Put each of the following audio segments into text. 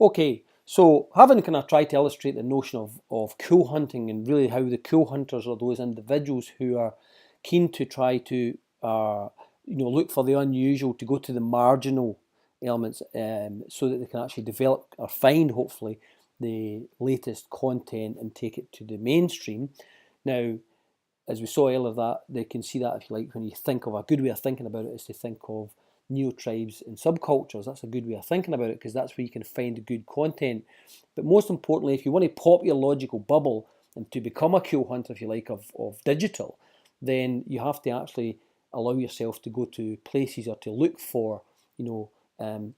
Okay, so having kind of tried to illustrate the notion of cool hunting and really how the cool hunters are those individuals who are keen to try to look for the unusual, to go to the marginal elements, so that they can actually develop or find hopefully the latest content and take it to the mainstream. Now, as we saw earlier, that they can see that, if you like, when you think of a good way of thinking about it is to think of neo-tribes and subcultures. That's a good way of thinking about it because that's where you can find good content. But most importantly, if you want to pop your logical bubble and to become a cool hunter, if you like, of digital, then you have to actually allow yourself to go to places or to look for,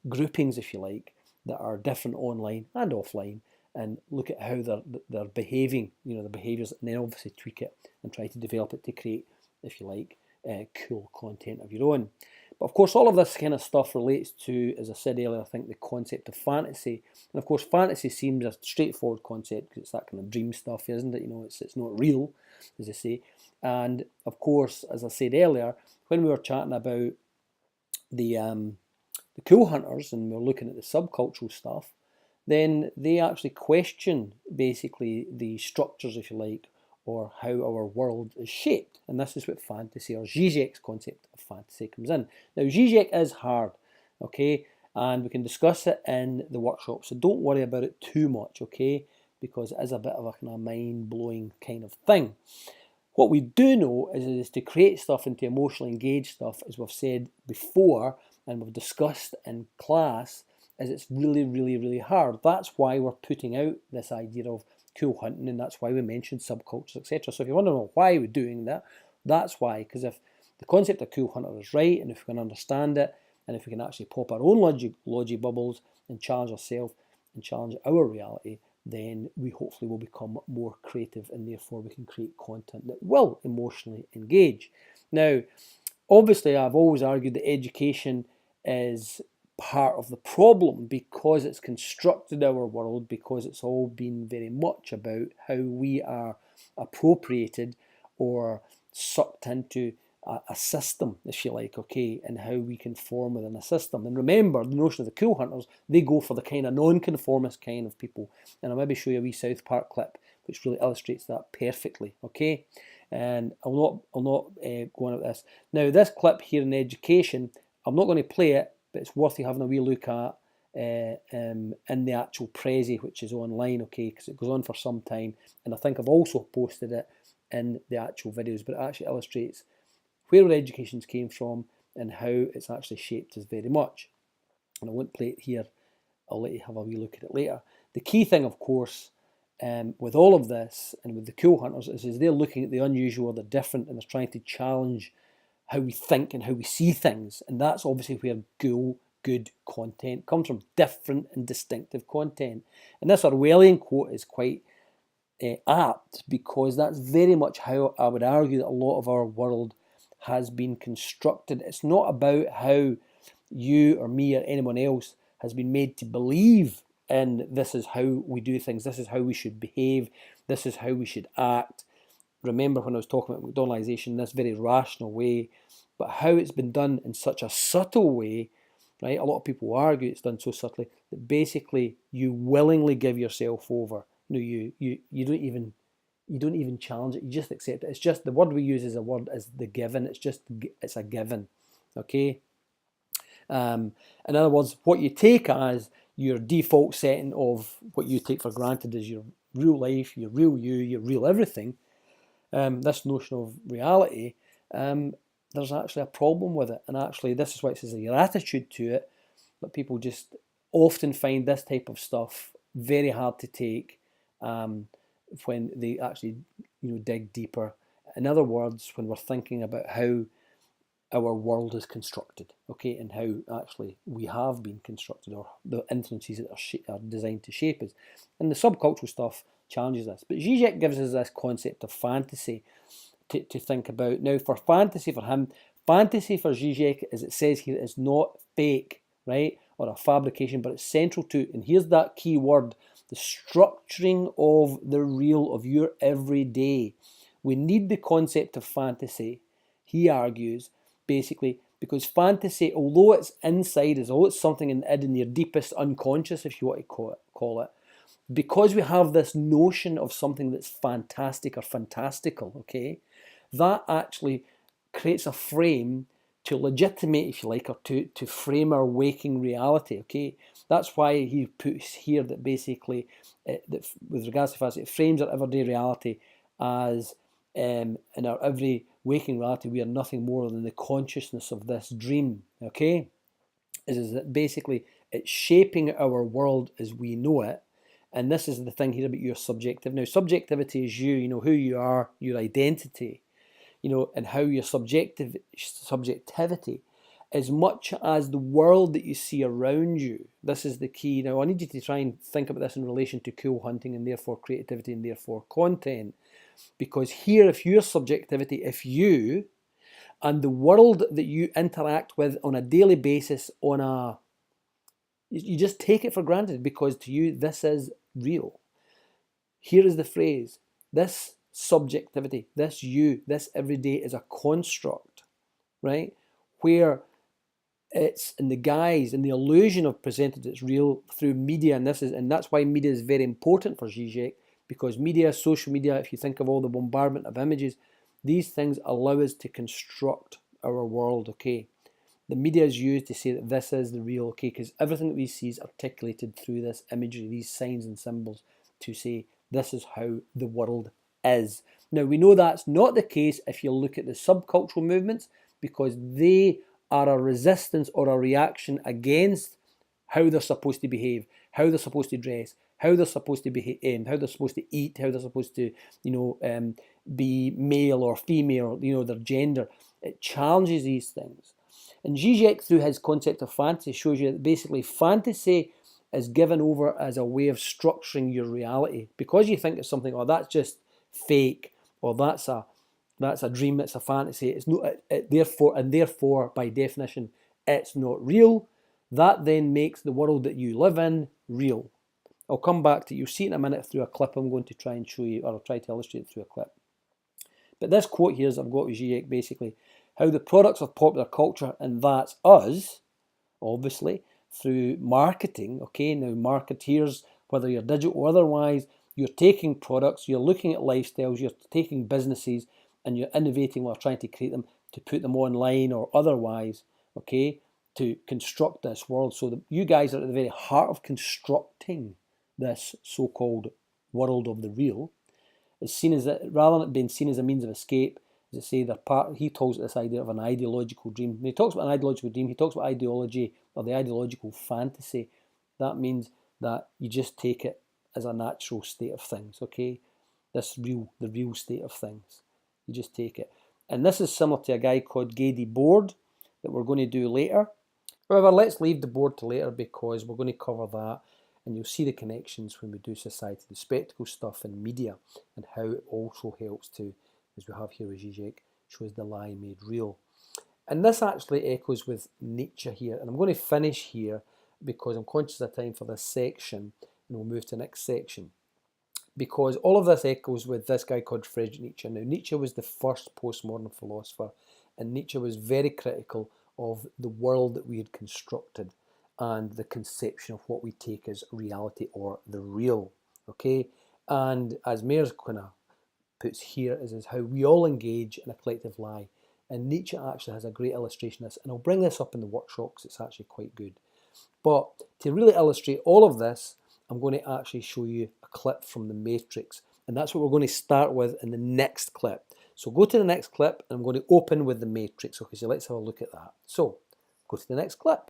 groupings, if you like, that are different online and offline, and look at how they're behaving, the behaviours, and then obviously tweak it and try to develop it to create, if you like, cool content of your own. But of course, all of this kind of stuff relates to, as I said earlier, I think the concept of fantasy. And of course, fantasy seems a straightforward concept because it's that kind of dream stuff, isn't it? It's not real, as I say. And of course, as I said earlier, when we were chatting about the cool hunters and we we're looking at the subcultural stuff, then they actually question basically the structures, if you like, or how our world is shaped. And this is what fantasy, or Zizek's concept of fantasy, comes in. Now, Zizek is hard, okay? And we can discuss it in the workshop, so don't worry about it too much, okay? Because it is a bit of a kind of mind-blowing kind of thing. What we do know is to create stuff into emotionally engaged stuff, as we've said before, and we've discussed in class, is it's really, really, really hard. That's why we're putting out this idea of cool hunting, and that's why we mentioned subcultures, etc. So if you want to know why we're doing that, that's why. Because if the concept of cool hunter is right, and if we can understand it, and if we can actually pop our own logic bubbles and challenge ourselves and challenge our reality, then we hopefully will become more creative, and therefore we can create content that will emotionally engage. Now, obviously, I've always argued that education is part of the problem because it's constructed our world, because it's all been very much about how we are appropriated or sucked into a system, if you like, okay, and how we conform within a system. And remember, the notion of the cool hunters, they go for the kind of non-conformist kind of people. And I'll maybe show you a wee South Park clip which really illustrates that perfectly, okay? And I'll not go on at this. Now, this clip here in education, I'm not going to play it, but it's worth you having a wee look at in the actual Prezi, which is online, okay, because it goes on for some time. And I think I've also posted it in the actual videos, but it actually illustrates where our educations came from and how it's actually shaped us very much. And I won't play it here. I'll let you have a wee look at it later. The key thing, of course, with all of this and with the cool hunters is they're looking at the unusual, the different, and they're trying to challenge how we think and how we see things. And that's obviously where good content comes from, different and distinctive content. And this Orwellian quote is quite apt because that's very much how I would argue that a lot of our world has been constructed. It's not about how you or me or anyone else has been made to believe in this is how we do things, this is how we should behave, this is how we should act. Remember when I was talking about McDonaldization in this very rational way, but how it's been done in such a subtle way, right? A lot of people argue it's done so subtly that basically you willingly give yourself over. You don't even challenge it. You just accept it. It's just the word we use as a word is the given. It's a given. Okay. In other words, what you take as your default setting of what you take for granted as your real life, your real you, your real everything. This notion of reality, there's actually a problem with it. And actually, this is why it says your attitude to it. That people just often find this type of stuff very hard to take. When they actually dig deeper. In other words, when we're thinking about how our world is constructed, okay, and how actually we have been constructed, or the influences that are designed to shape us. And the subcultural stuff challenges this. But Zizek gives us this concept of fantasy to think about. Now, for fantasy for him, fantasy for Zizek, as it says here, is not fake, right, or a fabrication, but it's central to, and here's that key word, the structuring of the real, of your everyday. We need the concept of fantasy, he argues, basically, Because fantasy, although it's inside us, although it's something in your deepest unconscious, if you want to call it, because we have this notion of something that's fantastic or fantastical, okay, that actually creates a frame to legitimate, if you like, or to frame our waking reality, okay? That's why he puts here that basically, that with regards to fantasy, it frames our everyday reality as, in our every waking reality, we are nothing more than the consciousness of this dream, okay? Is that basically it's shaping our world as we know it. And this is the thing here about your subjective. Now, subjectivity is you, who you are, your identity, and how your subjectivity, as much as the world that you see around you. This is the key. Now, I need you to try and think about this in relation to cool hunting and therefore creativity and therefore content. Because here, if your subjectivity, if you and the world that you interact with on a daily basis, you just take it for granted because to you, this is real. Here is the phrase, this subjectivity, this you, this everyday is a construct, right? Where it's in the guise and the illusion of presented it's real through media, and that's why media is very important for Zizek, because media, social media, if you think of all the bombardment of images, these things allow us to construct our world, okay? The media is used to say that this is the real, okay, because everything that we see is articulated through this imagery, these signs and symbols, to say this is how the world is. Now, we know that's not the case if you look at the subcultural movements, because they are a resistance or a reaction against how they're supposed to behave, how they're supposed to dress, how they're supposed to behave, how they're supposed to eat, how they're supposed to, be male or female, their gender. It challenges these things. And Zizek, through his concept of fantasy, shows you that basically fantasy is given over as a way of structuring your reality. Because you think it's something, that's just fake, or that's a dream, it's a fantasy, it's not, therefore, by definition, it's not real. That then makes the world that you live in real. I'll come back to it. You'll see it in a minute through a clip I'm going to try and show you, or I'll try to illustrate it through a clip. But this quote here is I've got with Zizek, basically, how the products of popular culture, and that's us, obviously, through marketing, okay, now marketeers, whether you're digital or otherwise, you're taking products, you're looking at lifestyles, you're taking businesses, and you're innovating while trying to create them, to put them online or otherwise, okay, to construct this world. So you guys are at the very heart of constructing this so-called world of the real. It's seen as, rather than it being seen as a means of escape, as I say, he talks about this idea of an ideological dream. When he talks about an ideological dream, he talks about ideology or the ideological fantasy. That means that you just take it as a natural state of things, okay? The real state of things. You just take it. And this is similar to a guy called Gady Board that we're going to do later. However, let's leave the board to later because we're going to cover that, and you'll see the connections when we do society, the spectacle stuff and media, and how it also helps to, as we have here with Zizek, shows the lie made real. And this actually echoes with Nietzsche here. And I'm going to finish here because I'm conscious of time for this section, and we'll move to the next section. Because all of this echoes with this guy called Friedrich Nietzsche. Now, Nietzsche was the first postmodern philosopher, and Nietzsche was very critical of the world that we had constructed and the conception of what we take as reality or the real, okay? And as Mayers kind of puts here is how we all engage in a collective lie. And Nietzsche actually has a great illustration of this, and I'll bring this up in the workshop because it's actually quite good. But to really illustrate all of this, I'm going to actually show you a clip from The Matrix, and that's what we're going to start with in the next clip. So go to the next clip, and I'm going to open with The Matrix. Okay, so let's have a look at that. So go to the next clip.